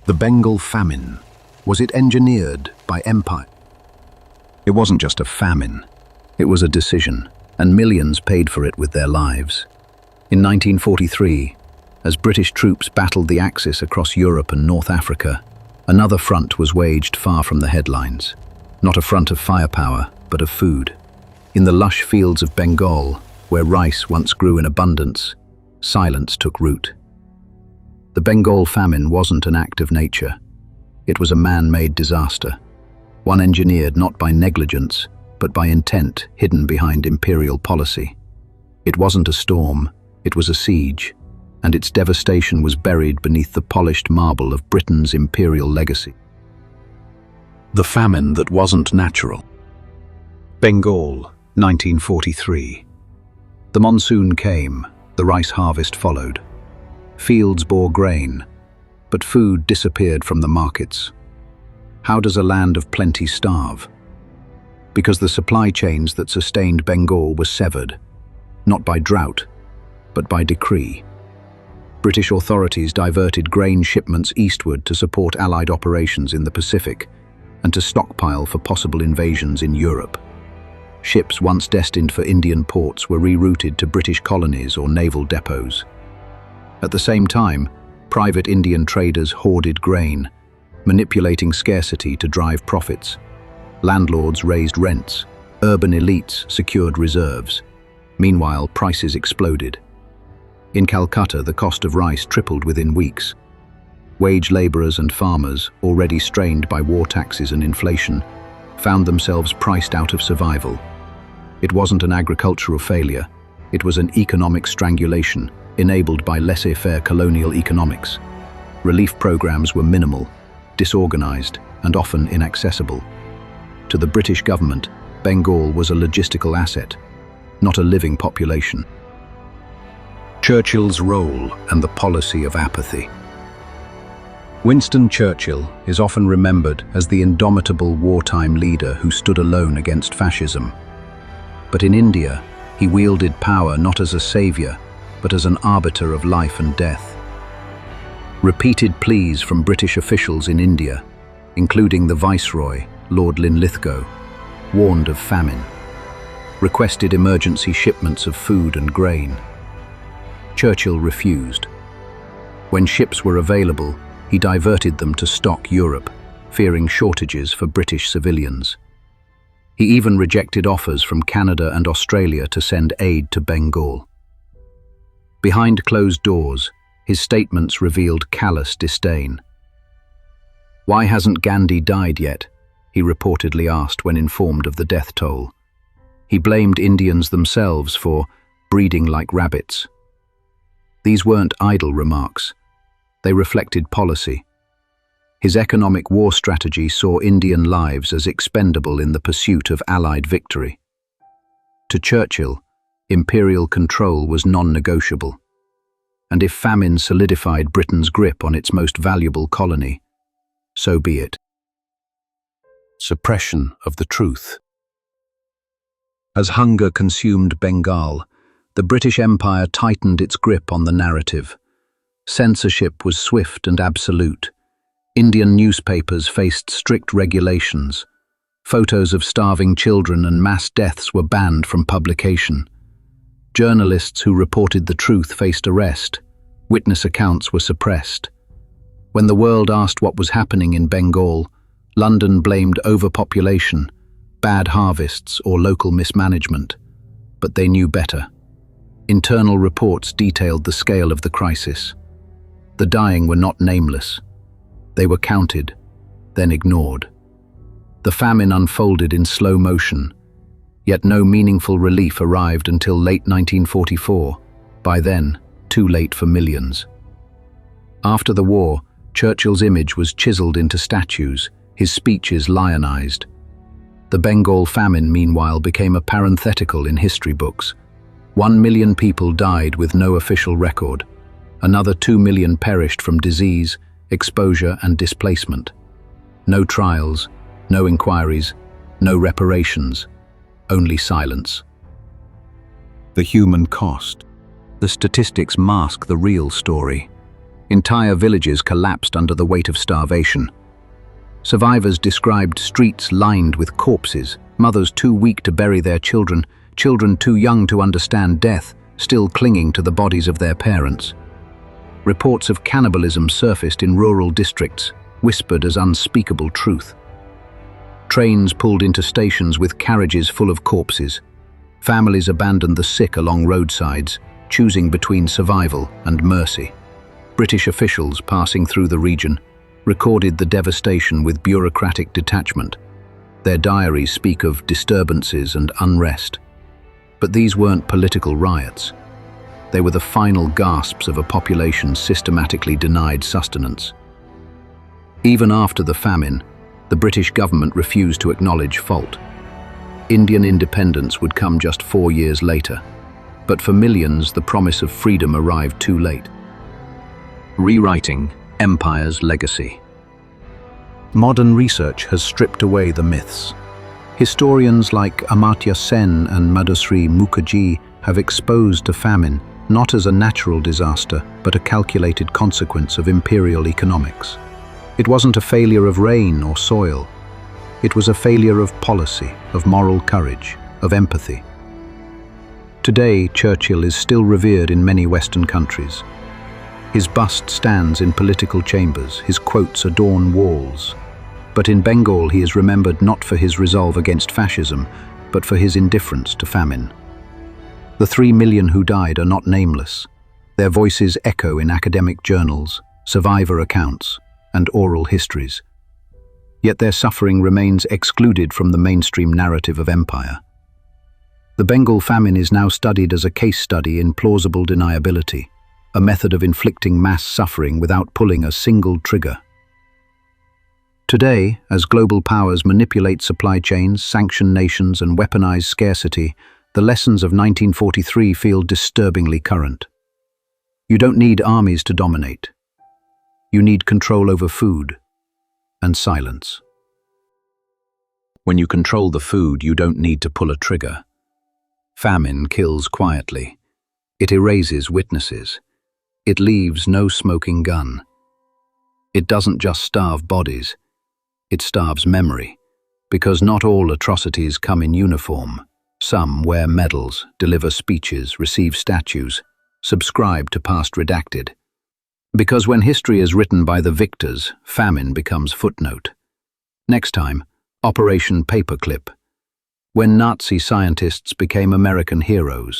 The Bengal Famine. Was it engineered by empire? It wasn't just a famine. It was a decision, and millions paid for it with their lives. In 1943, as British troops battled the Axis across Europe and North Africa, another front was waged far from the headlines. Not a front of firepower, but of food. In the lush fields of Bengal, where rice once grew in abundance, silence took root. The Bengal famine wasn't an act of nature. It was a man-made disaster, one engineered not by negligence, but by intent hidden behind imperial policy. It wasn't a storm, it was a siege, and its devastation was buried beneath the polished marble of Britain's imperial legacy. The famine that wasn't natural. Bengal, 1943. The monsoon came, the rice harvest followed. Fields bore grain, but food disappeared from the markets. How does a land of plenty starve? Because the supply chains that sustained Bengal were severed, not by drought, but by decree. British authorities diverted grain shipments eastward to support Allied operations in the Pacific and to stockpile for possible invasions in Europe. Ships once destined for Indian ports were rerouted to British colonies or naval depots. At the same time, private Indian traders hoarded grain, manipulating scarcity to drive profits. Landlords raised rents, urban elites secured reserves. Meanwhile, prices exploded. In Calcutta, the cost of rice tripled within weeks. Wage laborers and farmers, already strained by war taxes and inflation, found themselves priced out of survival. It wasn't an agricultural failure, it was an economic strangulation enabled by laissez-faire colonial economics. Relief programs were minimal, disorganized, and often inaccessible. To the British government, Bengal was a logistical asset, not a living population. Churchill's role and the policy of apathy. Winston Churchill is often remembered as the indomitable wartime leader who stood alone against fascism. But in India, he wielded power not as a savior, but as an arbiter of life and death. Repeated pleas from British officials in India, including the Viceroy, Lord Linlithgow, warned of famine, requested emergency shipments of food and grain. Churchill refused. When ships were available, he diverted them to stock Europe, fearing shortages for British civilians. He even rejected offers from Canada and Australia to send aid to Bengal. Behind closed doors, his statements revealed callous disdain. "Why hasn't Gandhi died yet?" he reportedly asked when informed of the death toll. He blamed Indians themselves for breeding like rabbits. These weren't idle remarks. They reflected policy. His economic war strategy saw Indian lives as expendable in the pursuit of Allied victory. To Churchill, imperial control was non-negotiable. And if famine solidified Britain's grip on its most valuable colony, so be it. Suppression of the truth. As hunger consumed Bengal, the British Empire tightened its grip on the narrative. Censorship was swift and absolute. Indian newspapers faced strict regulations. Photos of starving children and mass deaths were banned from publication. Journalists who reported the truth faced arrest. Witness accounts were suppressed. When the world asked what was happening in Bengal, London blamed overpopulation, bad harvests, or local mismanagement. But they knew better. Internal reports detailed the scale of the crisis. The dying were not nameless. They were counted, then ignored. The famine unfolded in slow motion, yet no meaningful relief arrived until late 1944, by then, too late for millions. After the war, Churchill's image was chiseled into statues, his speeches lionized. The Bengal famine, meanwhile, became a parenthetical in history books. 1 million people died with no official record. Another 2 million perished from disease, exposure, and displacement. No trials, no inquiries, no reparations, only silence. The human cost. The statistics mask the real story. Entire villages collapsed under the weight of starvation. Survivors described streets lined with corpses, mothers too weak to bury their children, children too young to understand death, still clinging to the bodies of their parents. Reports of cannibalism surfaced in rural districts, whispered as unspeakable truth. Trains pulled into stations with carriages full of corpses. Families abandoned the sick along roadsides, choosing between survival and mercy. British officials passing through the region recorded the devastation with bureaucratic detachment. Their diaries speak of disturbances and unrest. But these weren't political riots. They were the final gasps of a population systematically denied sustenance. Even after the famine, the British government refused to acknowledge fault. Indian independence would come just 4 years later, but for millions the promise of freedom arrived too late. Rewriting Empire's legacy. Modern research has stripped away the myths. Historians like Amartya Sen and Madhusri Mukherjee have exposed the famine not as a natural disaster, but a calculated consequence of imperial economics. It wasn't a failure of rain or soil. It was a failure of policy, of moral courage, of empathy. Today, Churchill is still revered in many Western countries. His bust stands in political chambers, his quotes adorn walls. But in Bengal he is remembered not for his resolve against fascism, but for his indifference to famine. The 3 million who died are not nameless. Their voices echo in academic journals, survivor accounts, and oral histories. Yet their suffering remains excluded from the mainstream narrative of empire. The Bengal famine is now studied as a case study in plausible deniability, a method of inflicting mass suffering without pulling a single trigger. Today, as global powers manipulate supply chains, sanction nations, and weaponize scarcity, the lessons of 1943 feel disturbingly current. You don't need armies to dominate. You need control over food and silence. When you control the food, you don't need to pull a trigger. Famine kills quietly. It erases witnesses. It leaves no smoking gun. It doesn't just starve bodies. It starves memory, because not all atrocities come in uniform. Some wear medals, deliver speeches, receive statues, subscribe to Past Redacted. Because when history is written by the victors, famine becomes footnote. Next time, Operation Paperclip. When Nazi scientists became American heroes.